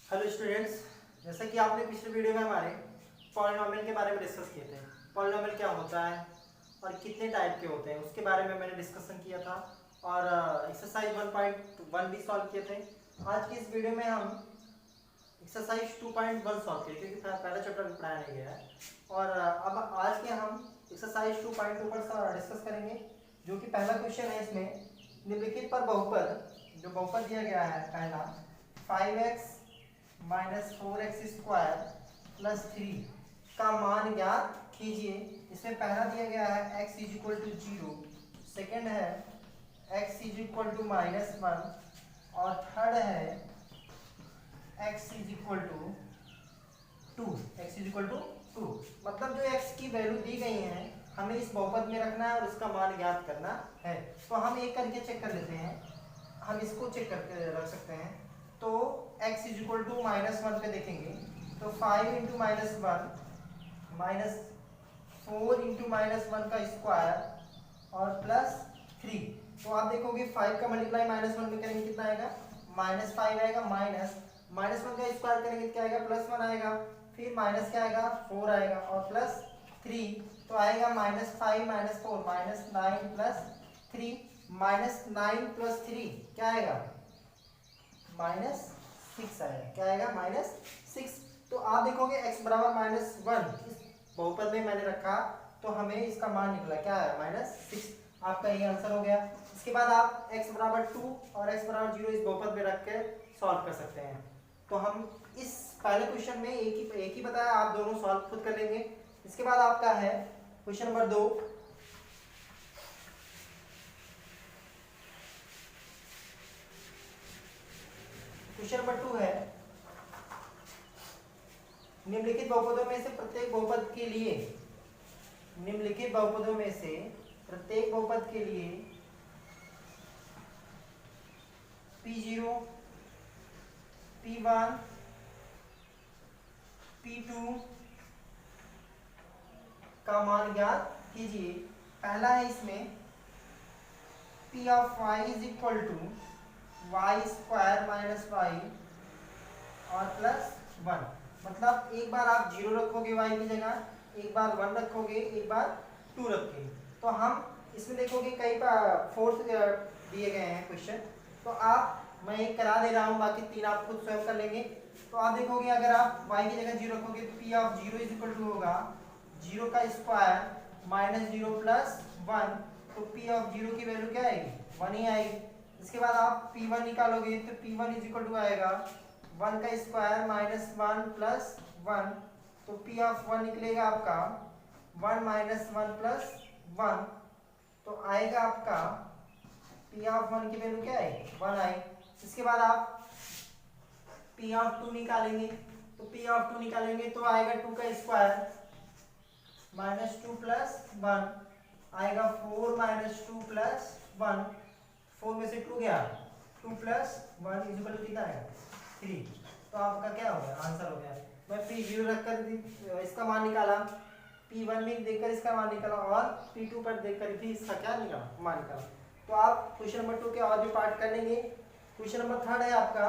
Hello students, जैसा कि आपने पिछले वीडियो में हमारे पॉलिनोमियल के बारे में डिस्कस किए थे। पॉलिनोमियल क्या होता है और कितने टाइप के होते हैं उसके बारे में मैंने डिस्कशन किया था और एक्सरसाइज 1.1 भी सॉल्व किए थे। आज की इस वीडियो में हम एक्सरसाइज 2.1 सॉल्व किए क्योंकि पहला चैप्टर भी पढ़ाया नहीं गया है। और अब आज के हम एक्सरसाइज 2.2 पर डिस्कस करेंगे, जो कि पहला क्वेश्चन है। इसमें निम्नलिखित पर बहुपद, जो बहुपद दिया गया है पहला 5x minus 4x square plus 3 का मान ज्ञात कीजिए। इसमें पहला दिया गया है x is equal to 0, second है x इज इक्वल टू -1 और थर्ड है x is equal to 2। x is equal to 2 मतलब जो x की वैल्यू दी गई है हमें इस बहुपद में रखना है और उसका मान ज्ञात करना है। तो हम एक करके चेक कर लेते हैं। हम इसको चेक करके रख सकते हैं। तो x इज इक्वल टू -1 पे देखेंगे तो 5 इंटू -1 माइनस 4 इंटू -1 का स्क्वायर और प्लस 3। तो आप देखोगे 5 का मल्टीप्लाई -1 में करेंगे कितना आएगा, -5 आएगा। -1 का स्क्वायर करेंगे क्या आएगा, +1 आएगा। फिर माइनस क्या आएगा, 4 आएगा और प्लस 3 तो आएगा -5 -4 -9 प्लस 3। -9 प्लस 3 क्या आएगा, -6 आएगा। क्या आएगा, -6। तो आप देखोगे x बराबर -1 इस बहुपद में मैंने रखा तो हमें इसका मान निकला क्या है, -6। आपका ये आंसर हो गया। इसके बाद आप x बराबर 2 और x बराबर 0 इस बहुपद में रख के सॉल्व कर सकते हैं। तो हम इस पहले क्वेश्चन में एक ही बताया, आप दोनों सॉल्व खुद कर लेंगे। इसके बाद आपका है क्वेश्चन नंबर 2। क्वेश्चन नंबर 2 है, निम्नलिखित बहुपदों में से प्रत्येक बहुपद के लिए, निम्नलिखित बहुपदों में से प्रत्येक बहुपद के लिए P0 P1 P2 का मान ज्ञात कीजिए। पहला है इसमें P of y is equal to y square minus y और प्लस 1। मतलब एक बार आप 0 रखोगे y की जगह, एक बार 1 रखोगे, एक बार 2 रखोगे। तो हम इसमें देखोगे कई फोर्थ दिए गए हैं क्वेश्चन, तो आप मैं एक करा दे रहा हूँ, बाकी 3 आप खुद स्वयं कर लेंगे। तो आप देखोगे अगर आप y की जगह 0 रखोगे तो P of 0 is equal to होगा 0 का स्क्वायर -0 प्लस 1। तो P ऑफ 0 की वैल्यू क्या आएगी, 1 ही आएगी। इसके बाद आप P1 निकालोगे तो P1 इज इक्वल टू आएगा 1 का स्क्वायर -1 प्लस 1। तो P ऑफ 1 निकलेगा आपका 1 -1 प्लस 1। तो आएगा आपका P ऑफ 1 की वैल्यू क्या आएगी, 1 आएगी। इसके बाद आप P ऑफ 2 निकालेंगे तो P ऑफ 2 निकालेंगे तो आएगा 2 का स्क्वायर -2 प्लस 1 आएगा 4 -2 प्लस 1। 4 में से 2 गया, 2 प्लस 1 इज इक्वल टू कितना आएगा, 3। तो आपका क्या हो गया, आंसर हो गया। मैं P0 रखकर इसका मान निकाला, P1 में देखकर इसका मान निकाला और P2 पर देखकर भी इसका क्या निकाला, मान निकाला। तो आप क्वेश्चन नंबर 2 के और भी पार्ट कर लेंगे। क्वेश्चन नंबर 3 है आपका,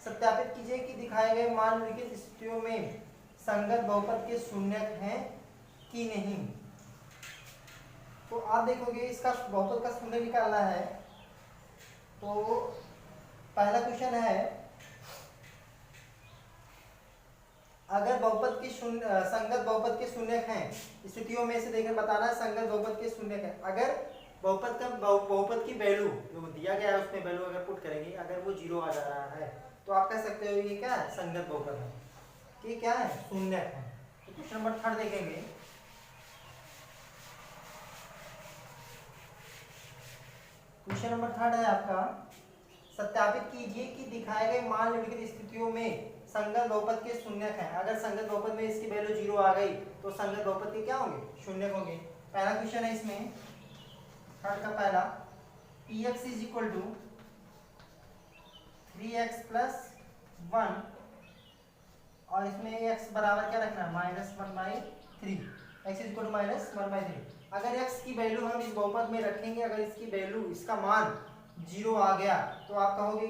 सत्यापित कीजिए कि दिखाए गए मान निम्नलिखित स्थितियों में संगत बहुपद के शून्यक हैं कि नहीं। तो आप देखोगे इसका बहुपद का शून्य निकालना है। तो पहला क्वेश्चन है, अगर बहुपद के शून्य संगत बहुपद के शून्यक हैं, स्थितियों में से देखकर बताना है संगत बहुपद के शून्यक है। अगर बहुपद की वैल्यू जो दिया गया है उसमें वैल्यू अगर पुट करेंगे, अगर वो 0 आ जा रहा है तो आप कह सकते हो ये क्या है, संगत बहुपद है, कि क्या है, शून्यक है। तो क्वेश्चन नंबर 3 देखेंगे। क्वेश्चन नंबर 3 है आपका, सत्यापित कीजिए कि दिखाए गए मान निम्नलिखित स्थितियों में संगत बहुपद के शून्यक हैं। अगर संगत बहुपद में इसकी वैल्यू 0 आ गई तो संगत बहुपद के क्या होंगे, शून्यक होंगे। पहला क्वेश्चन है इसमें, थर्ड का पहला, Px is equal to 3x plus 1 और इसमें x बराबर क्या रखना है, -1/3। x is equal to -1/3। अगर x की वैल्यू हम इस बहुपद में रखेंगे, अगर इसकी वैल्यू, इसका मान 0 आ गया तो आप कहोगे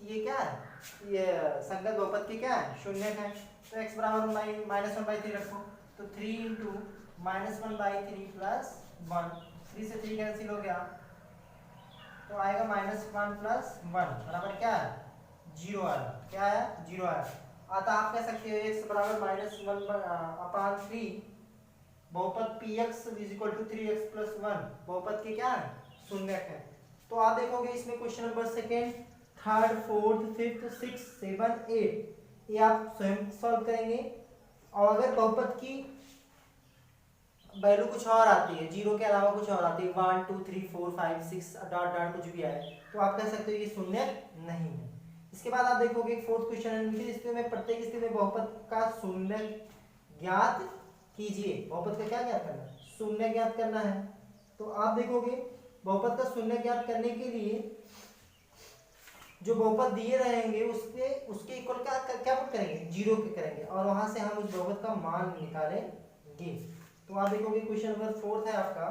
ये क्या है, ये संगत बहुपद की क्या है, शून्य है। तो x बराबर -1/3 रखो, तो 3 इंटू -1/3 प्लस 1, 3 से 3 कैंसिल हो गया, तो आएगा -1 प्लस 1 बराबर क्या है, 0 आया। क्या है, 0 आया। अतः आप कह सकते हो x बराबर -1/3 बहुपद px equal to 3x plus 1 बहुपद के क्या है, शून्यक है। तो आप देखोगे इसमें question number second, third, fourth, fifth, 6, 7, 8 ये आप स्वयं सॉल्व करेंगे। और अगर बहुपद की वैल्यू कुछ और आती है, 0 के अलावा कुछ और आती है, 1 2 3 4 5 6 डॉट डॉट कुछ भी आए, तो आप कह सकते हो ये शून्यक नहीं है। इसके बाद आप देखोगे फोर्थ क्वेश्चन है, निम्नलिखित स्थिति में प्रत्येक स्थिति में बहुपद का शून्यक ज्ञात कीजिए। बहुपद का क्या ज्ञात करना है, शून्य ज्ञात करना है। तो आप देखोगे बहुपद का शून्य ज्ञात करने के लिए जो बहुपद दिए रहेंगे उसके इक्वल क्या पुट करेंगे, 0 के करेंगे, और वहां से हम उस बहुपद का मान निकालेंगे। तो आप देखोगे क्वेश्चन नंबर फोर्थ है आपका,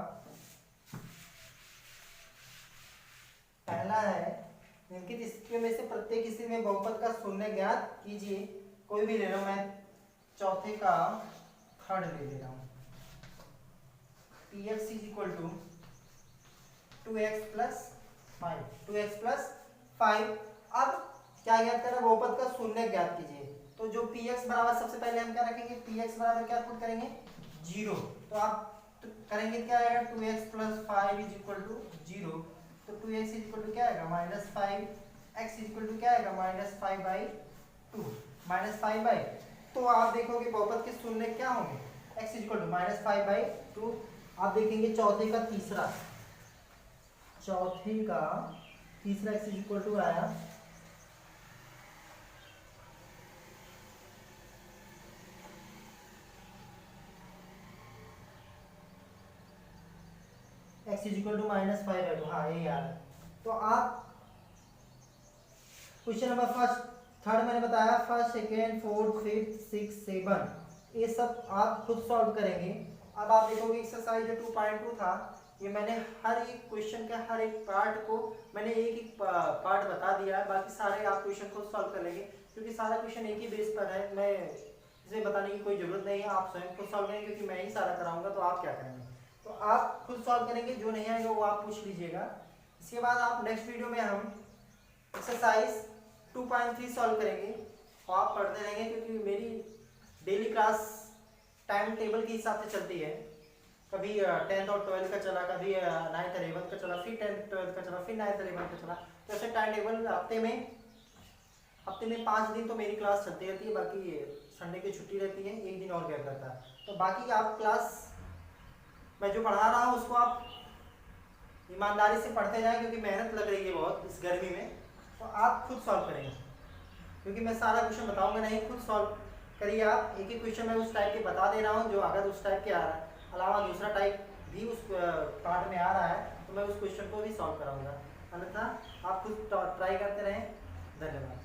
पहला है निम्नलिखित स्थितियों में से प्रत्येक स्थिति में बहुपद का शून्य ज्ञात कीजिए। कोई भी ले रहा हूं मैं, चौथे का थर्ड ले रहा हूं, px equal to 2x plus 5, 2x plus 5। अब क्या ज्ञात करना, बहुपद का शून्य ज्ञात कीजिए। तो जो px बराबर सबसे पहले हम क्या रखेंगे, px बराबर क्या पुट करेंगे, 0। तो आप करेंगे क्या आएगा, 2x plus 5 is equal to 0। तो 2x इक्वल टू क्या आएगा, -5, x इक्वल टू क्या आएगा, -5/2, -5/। तो आप देखोगे बहुपद के शून्य क्या होंगे, x इक्वल टू -5/2। आप देखेंगे चौथे का तीसरा x इक्वल टू आया x इक्वल टू -5/2, हाँ ये याद है। तो आप क्वेश्चन नंबर फर्स्ट, थर्ड मैंने बताया, फर्स्ट, सेकेंड, फोर्थ, फिफ्थ, 6, 7 ये सब आप खुद सॉल्व करेंगे। अब आप देखोगे एक्सरसाइज जो 2.2 था, ये मैंने हर एक क्वेश्चन के हर एक पार्ट को मैंने एक एक पार्ट बता दिया है, बाकी सारे आप क्वेश्चन खुद सॉल्व कर लेंगे, क्योंकि सारा क्वेश्चन एक ही बेस पर है। मैं इसे बताने की कोई जरूरत नहीं है, आप स्वयं खुद सॉल्व करेंगे, क्योंकि मैं ही सारा कराऊंगा। तो आप क्या करेंगे, तो आप खुद सॉल्व करेंगे, जो नहीं आएगा वो आप पूछ लीजिएगा। इसके बाद आप नेक्स्ट वीडियो में हम एक्सरसाइज 2.3 सॉल्व करेंगे, और आप पढ़ते रहेंगे, क्योंकि मेरी डेली क्लास टाइम टेबल के हिसाब से चलती है। कभी 10th और 12th का चला, कभी 9th और 11th का चला, फिर 10th 12th का चला, फिर 9th और 11th का चला। तो ऐसे टाइम टेबल हफ्ते में 5 दिन तो मेरी क्लास चलती रहती है, बाकी संडे की छुट्टी रहती है, एक दिन और गैप रहता है। तो बाकी आप क्लास मैं जो पढ़ा रहा हूँ उसको आप ईमानदारी से पढ़ते जाएं, क्योंकि मेहनत लग रही है बहुत इस गर्मी में। तो आप खुद सॉल्व करेंगे, क्योंकि मैं सारा क्वेश्चन बताऊंगा नहीं, खुद सॉल्व करिए आप। एक एक क्वेश्चन मैं उस टाइप के बता दे रहा हूँ, जो अगर उस टाइप के अलावा दूसरा टाइप भी उस पार्ट में आ रहा है, तो मैं उस क्वेश्चन को भी सॉल्व कराऊंगा। अन्यथा आप खुद ट्राई करते रहें। धन्यवाद।